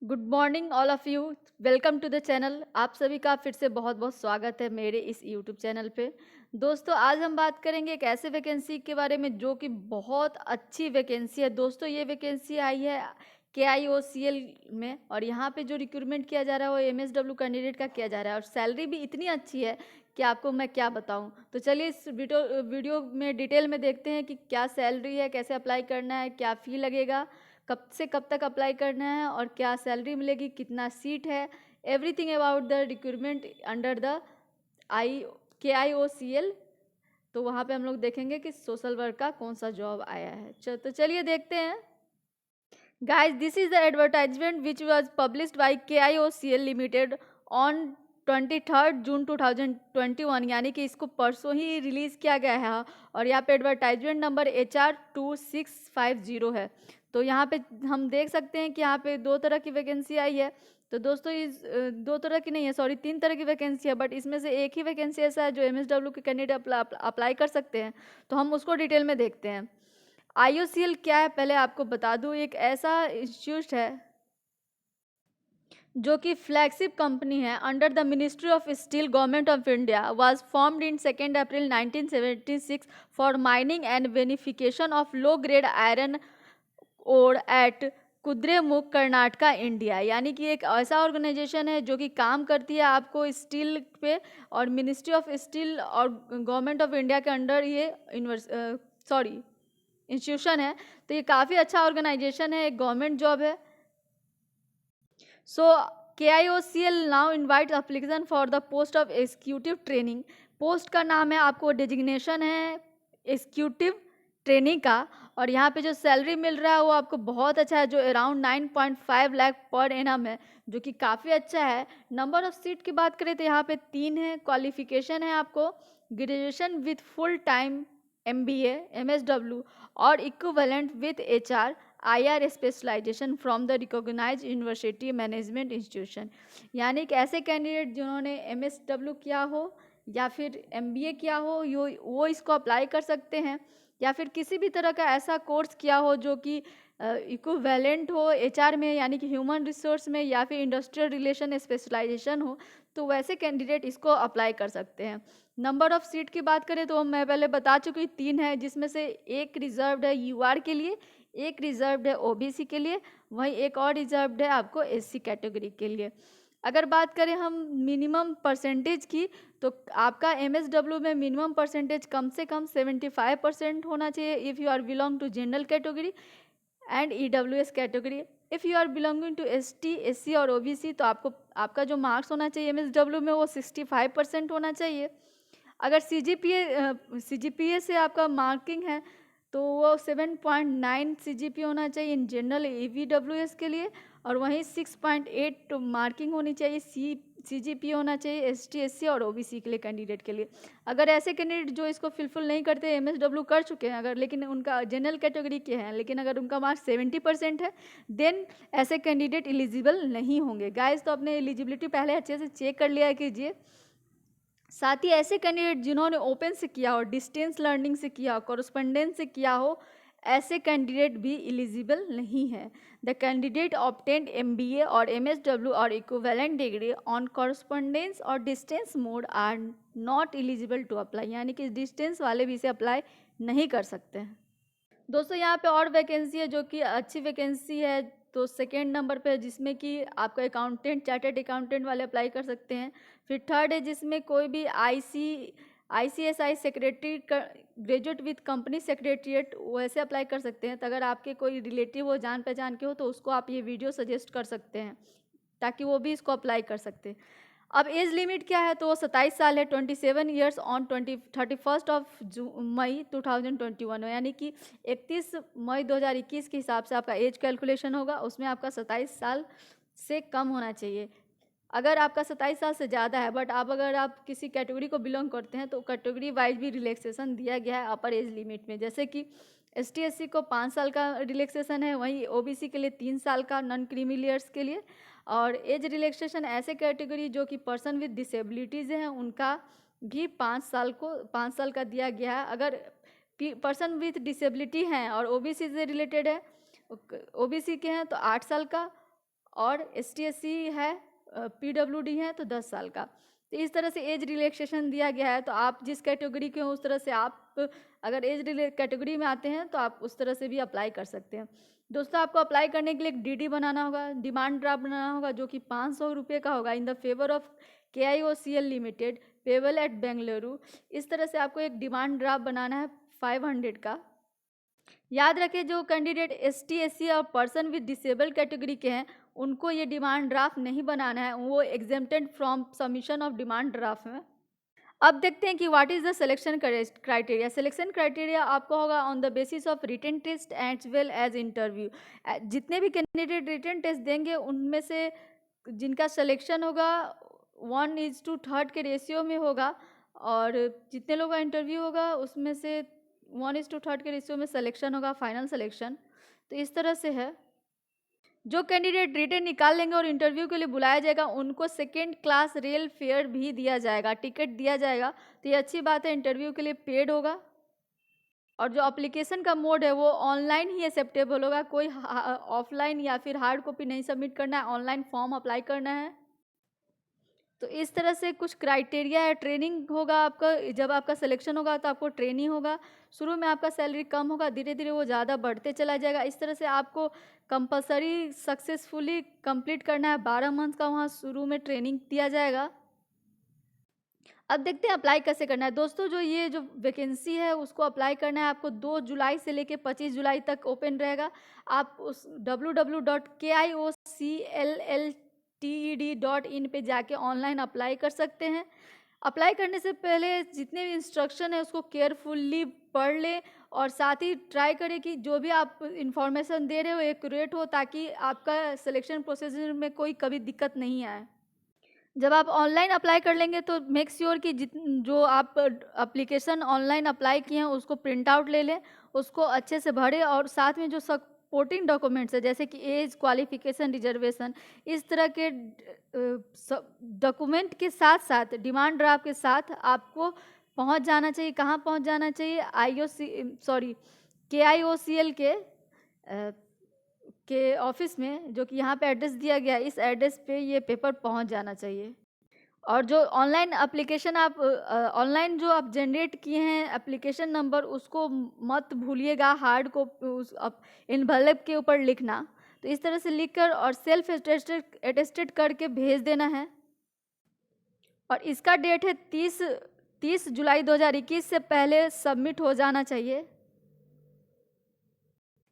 Good morning all of you. Welcome to the channel. आप सभी का फिर से बहुत बहुत स्वागत है मेरे इस यूट्यूब चैनल पे। दोस्तों, आज हम बात करेंगे एक ऐसे वैकेंसी के बारे में जो कि बहुत अच्छी वैकेंसी है। दोस्तों, ये वैकेंसी आई है KIOCL में और यहाँ पे जो रिक्रूटमेंट किया जा रहा है वो MSW कैंडिडेट का किया जा रहा है और सैलरी भी इतनी अच्छी है कि आपको मैं क्या बताऊं। तो चलिए इस वीडियो में डिटेल में देखते हैं कि क्या सैलरी है, कैसे अप्लाई करना है, क्या फ़ी लगेगा, कब से कब तक अप्लाई करना है और क्या सैलरी मिलेगी, कितना सीट है, everything about the recruitment under the KIOCL। तो वहाँ पे हम लोग देखेंगे कि सोशल वर्क का कौन सा जॉब आया है। तो चलिए देखते हैं। Guys, this is the advertisement which was published by KIOCL Limited on 23rd जून 2021, यानी कि इसको परसों ही रिलीज़ किया गया है और यहाँ पे एडवर्टाइजमेंट नंबर HR2650 है। तो यहाँ पे हम देख सकते हैं कि यहाँ पे दो तरह की वैकेंसी आई है। तो दोस्तों, इस दो तरह की नहीं है, सॉरी 3 तरह की वैकेंसी है, बट इसमें से एक ही वैकेंसी ऐसा है जो MSW के कैंडिडेट अप्लाई कर सकते हैं। तो हम उसको डिटेल में देखते हैं। IOCL क्या है पहले आपको बता दूं। एक ऐसा इंस्टीट्यूट है जो कि फ्लैगशिप कंपनी है under the ministry of steel, government of India, was formed in 2 April 1976 for mining and beneficiation of low grade iron ore at Kudremukh, Karnataka, India. यानी कि एक ऐसा ऑर्गेनाइजेशन है जो कि काम करती है आपको स्टील पे और मिनिस्ट्री ऑफ स्टील और गवर्नमेंट ऑफ इंडिया के अंडर ये इंस्टीट्यूशन है। तो ये काफ़ी अच्छा ऑर्गेनाइजेशन है, एक गवर्नमेंट जॉब है। सो KIOCL now invite application for the post of executive training. Post का नाम है, आपको डेजिग्नेशन है एग्जीक्यूटिव ट्रेनिंग का और यहाँ पे जो सैलरी मिल रहा है वो आपको बहुत अच्छा है, जो अराउंड 9.5 लाख पर एनम है, जो कि काफ़ी अच्छा है। नंबर ऑफ सीट की बात करें तो यहाँ पे 3 है। क्वालिफिकेशन है आपको graduation with full time MBA MSW और equivalent with HR IR specialisation from the recognise university management institution. यानी कि ऐसे कैंडिडेट जिन्होंने MSW किया हो या फिर MBA किया हो वो इसको अप्लाई कर सकते हैं, या फिर किसी भी तरह का ऐसा कोर्स किया हो जो कि इक्विवेलेंट हो HR में, यानी कि ह्यूमन रिसोर्स में, या फिर इंडस्ट्रियल रिलेशन स्पेशलाइजेशन हो, तो वैसे कैंडिडेट इसको अप्लाई कर सकते हैं। नंबर ऑफ सीट की बात करें तो मैं पहले बता चुकी 3 है, जिसमें से एक रिजर्व्ड है UR के लिए, एक रिजर्व्ड है OBC के लिए, वहीं एक और रिजर्व्ड है आपको SC कैटेगरी के लिए। अगर बात करें हम मिनिमम परसेंटेज की, तो आपका MSW में मिनिमम परसेंटेज कम से कम 75% होना चाहिए if you are belong to general category and EWS category. If you are belonging to ST SC और OBC तो आपका जो मार्क्स होना चाहिए MSW में वो 65% होना चाहिए। अगर CGPA से आपका मार्किंग है तो वो 7.9 CGPA होना चाहिए इन जनरल EWS के लिए, और वहीं 6.8 मार्किंग होनी चाहिए CGPA होना चाहिए ST SC और OBC के लिए कैंडिडेट के लिए। अगर ऐसे कैंडिडेट जो इसको फिलफिल नहीं करते, MSW कर चुके हैं अगर, लेकिन उनका जनरल कैटेगरी के हैं, लेकिन अगर उनका मार्क्स 70% है, देन ऐसे कैंडिडेट एलिजिबल नहीं होंगे। गाइस, तो अपने एलिजिबिलिटी पहले अच्छे से चेक कर लिया कीजिए। साथ ही ऐसे कैंडिडेट जिन्होंने ओपन से किया हो, डिस्टेंस लर्निंग से किया हो, कॉरस्पॉन्डेंस से किया हो, ऐसे कैंडिडेट भी एलिजिबल नहीं है। द कैंडिडेट ऑब्टेन्ड MBA और MSW और इक्विवेलेंट डिग्री ऑन कॉरस्पॉन्डेंस और distance mode are not eligible to apply. यानी कि डिस्टेंस वाले भी इसे अप्लाई नहीं कर सकते हैं। दोस्तों, यहाँ पे और वैकेंसी है जो कि अच्छी वैकेंसी है। तो सेकेंड नंबर पे है जिसमें कि आपका अकाउंटेंट, चार्टर्ड अकाउंटेंट वाले अप्लाई कर सकते हैं। फिर थर्ड है जिसमें कोई भी ICSI secretary graduate with company secretariat वैसे अप्लाई कर सकते हैं। तो अगर आपके कोई रिलेटिव हो, जान पहचान के हो, तो उसको आप ये वीडियो सजेस्ट कर सकते हैं ताकि वो भी इसको अप्लाई कर सकते हैं। अब एज लिमिट क्या है, तो वो 27 साल है, 27 ईयर्स ऑन 31 मई 2021 यानी कि 31 मई 2021 के हिसाब से आपका एज कैलकुलेशन होगा। उसमें आपका 27 साल से कम होना चाहिए। अगर आपका 27 साल से ज़्यादा है, बट अगर आप किसी कैटेगरी को बिलोंग करते हैं तो कैटेगरी वाइज भी रिलैक्सेशन दिया गया है अपर एज लिमिट में। जैसे कि ST SC को 5 साल का रिलैक्सेशन है, वहीं OBC के लिए 3 साल का, नॉन क्रीमी लेयर्स के लिए। और एज रिलैक्सेशन ऐसे कैटेगरी जो कि पर्सन विद डिसेबिलिटीज़ हैं उनका भी 5 साल का दिया गया है। अगर पर्सन विथ डिसेबिलिटी हैं और OBC से रिलेटेड है, OBC के हैं तो 8 साल का, और ST/SC है, PWD है तो 10 साल का। तो इस तरह से एज रिलैक्सेशन दिया गया है। तो आप जिस कैटेगरी के हो उस तरह से आप अगर एज कैटेगरी में आते हैं तो आप उस तरह से भी अप्लाई कर सकते हैं। दोस्तों, आपको अप्लाई करने के लिए एक DD बनाना होगा, डिमांड ड्राफ्ट बनाना होगा, जो कि 500 रुपये का होगा, in the favour of KIOCL limited, payable eight Bengaluru. इस तरह से आपको एक डिमांड ड्राफ्ट बनाना है 500 का। याद रखें, जो कैंडिडेट ST/SC और पर्सन विद डिसेबल कैटेगरी के हैं उनको ये डिमांड ड्राफ्ट नहीं बनाना है, वो exempted from submission of demand draft में। अब देखते हैं कि what is the selection criteria. Selection criteria आपको होगा on the basis of written test as well as interview. जितने भी कैंडिडेट रिटन टेस्ट देंगे उनमें से जिनका सिलेक्शन होगा 1:3 के रेशियो में होगा, और जितने लोगों का इंटरव्यू होगा उसमें से 1:3 के रेशियो में सिलेक्शन होगा, फाइनल सिलेक्शन। तो इस तरह से है। जो कैंडिडेट रिटन निकाल लेंगे और इंटरव्यू के लिए बुलाया जाएगा उनको 2nd क्लास रेल फेयर भी दिया जाएगा, टिकट दिया जाएगा। तो ये अच्छी बात है, इंटरव्यू के लिए पेड होगा। और जो एप्लीकेशन का मोड है वो ऑनलाइन ही एक्सेप्टेबल होगा, कोई ऑफलाइन या फिर हार्ड कॉपी नहीं सबमिट करना है, ऑनलाइन फॉर्म अप्लाई करना है। तो इस तरह से कुछ क्राइटेरिया है। ट्रेनिंग होगा आपका, जब आपका सिलेक्शन होगा तो आपको ट्रेनिंग होगा। शुरू में आपका सैलरी कम होगा, धीरे धीरे वो ज़्यादा बढ़ते चला जाएगा। इस तरह से आपको कंपलसरी सक्सेसफुली कंप्लीट करना है। 12 मंथ का वहाँ शुरू में ट्रेनिंग दिया जाएगा। अब देखते हैं अप्लाई कैसे करना है। दोस्तों, जो वैकेंसी है उसको अप्लाई करना है आपको 2 जुलाई से लेकर 25 जुलाई तक ओपन रहेगा। आप उस www.kiocllted.in पे जाके ऑनलाइन अप्लाई कर सकते हैं। अप्लाई करने से पहले जितने भी इंस्ट्रक्शन है उसको केयरफुल्ली पढ़ लें, और साथ ही ट्राई करें कि जो भी आप इंफॉर्मेशन दे रहे हो एक्यूरेट हो, ताकि आपका सिलेक्शन प्रोसीजर में कोई कभी दिक्कत नहीं आए। जब आप ऑनलाइन अप्लाई कर लेंगे तो मेक श्योर कि जो आप एप्लीकेशन ऑनलाइन अप्लाई किए हैं उसको प्रिंट आउट ले लें, उसको अच्छे से भरें, और साथ में जो सपोर्टिंग डॉक्यूमेंट्स है जैसे कि एज, क्वालिफिकेशन, रिजर्वेशन, इस तरह के डॉक्यूमेंट के साथ साथ डिमांड ड्राफ्ट के साथ आपको पहुंच जाना चाहिए। कहाँ पहुंच जाना चाहिए? KIOCL के ऑफिस में, जो कि यहाँ पे एड्रेस दिया गया है, इस एड्रेस पे ये पेपर पहुँच जाना चाहिए। और जो ऑनलाइन एप्लीकेशन आप ऑनलाइन जो आप जनरेट किए हैं एप्लीकेशन नंबर, उसको मत भूलिएगा हार्ड को उस इन्वेलप के ऊपर लिखना। तो इस तरह से लिखकर और सेल्फ अटेस्टेड करके भेज देना है। और इसका डेट है 30 जुलाई 2021 से पहले सबमिट हो जाना चाहिए।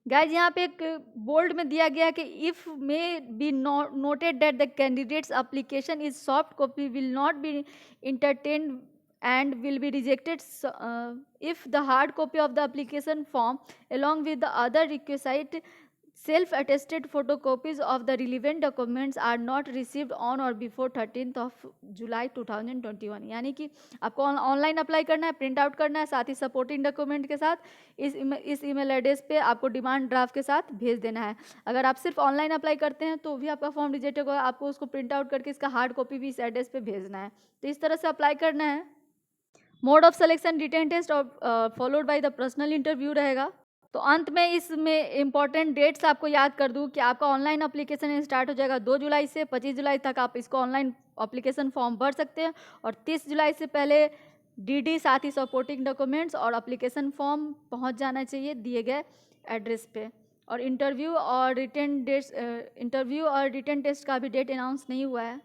गाइज, यहाँ पे एक बोल्ड में दिया गया कि if may be noted that the candidate's application is soft copy will not be entertained and will be rejected if the hard copy of the application form along with the other requisite self-attested photocopies of the relevant documents are not received on or before 13th of July 2021। यानी कि आपको online apply करना है, print out करना है, साथ ही supporting document के साथ इस ईमेल एड्रेस पे आपको डिमांड ड्राफ्ट के साथ भेज देना है। अगर आप सिर्फ ऑनलाइन अप्लाई करते हैं तो भी आपका फॉर्म रिजेक्ट होगा, आपको उसको प्रिंट आउट करके इसका हार्ड कॉपी भी इस एड्रेस पे भेजना है। तो इस तरह से अप्लाई करना है। Mode of selection written test और followed by the personal interview रहेगा। तो अंत में इसमें इंपॉर्टेंट डेट्स आपको याद कर दूं कि आपका ऑनलाइन एप्लीकेशन स्टार्ट हो जाएगा 2 जुलाई से 25 जुलाई तक आप इसको ऑनलाइन एप्लीकेशन फॉर्म भर सकते हैं, और 30 जुलाई से पहले DD साथ ही सपोर्टिंग डॉक्यूमेंट्स और एप्लीकेशन फॉर्म पहुंच जाना चाहिए दिए गए एड्रेस पे। और इंटरव्यू और रिटन टेस्ट का भी डेट अनाउंस नहीं हुआ है।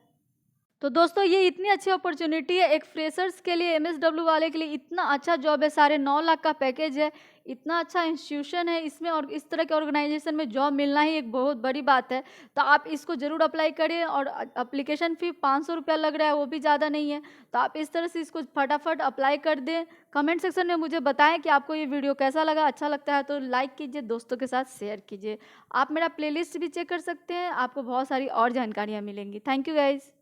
तो दोस्तों, ये इतनी अच्छी अपॉर्चुनिटी है एक फ्रेशर्स के लिए, MSW वाले के लिए इतना अच्छा जॉब है। 9.5 लाख का पैकेज है, इतना अच्छा इंस्टीट्यूशन है इसमें, और इस तरह के ऑर्गेनाइजेशन में जॉब मिलना ही एक बहुत बड़ी बात है। तो आप इसको ज़रूर अप्लाई करें। और एप्लीकेशन फ़ी 500 रुपया लग रहा है, वो भी ज़्यादा नहीं है। तो आप इस तरह से इसको फटाफट अप्लाई कर दें। कमेंट सेक्शन में मुझे बताएं कि आपको ये वीडियो कैसा लगा। अच्छा लगता है तो लाइक कीजिए, दोस्तों के साथ शेयर कीजिए। आप मेरा प्लेलिस्ट भी चेक कर सकते हैं, आपको बहुत सारी और जानकारियाँ मिलेंगी। Thank you guys.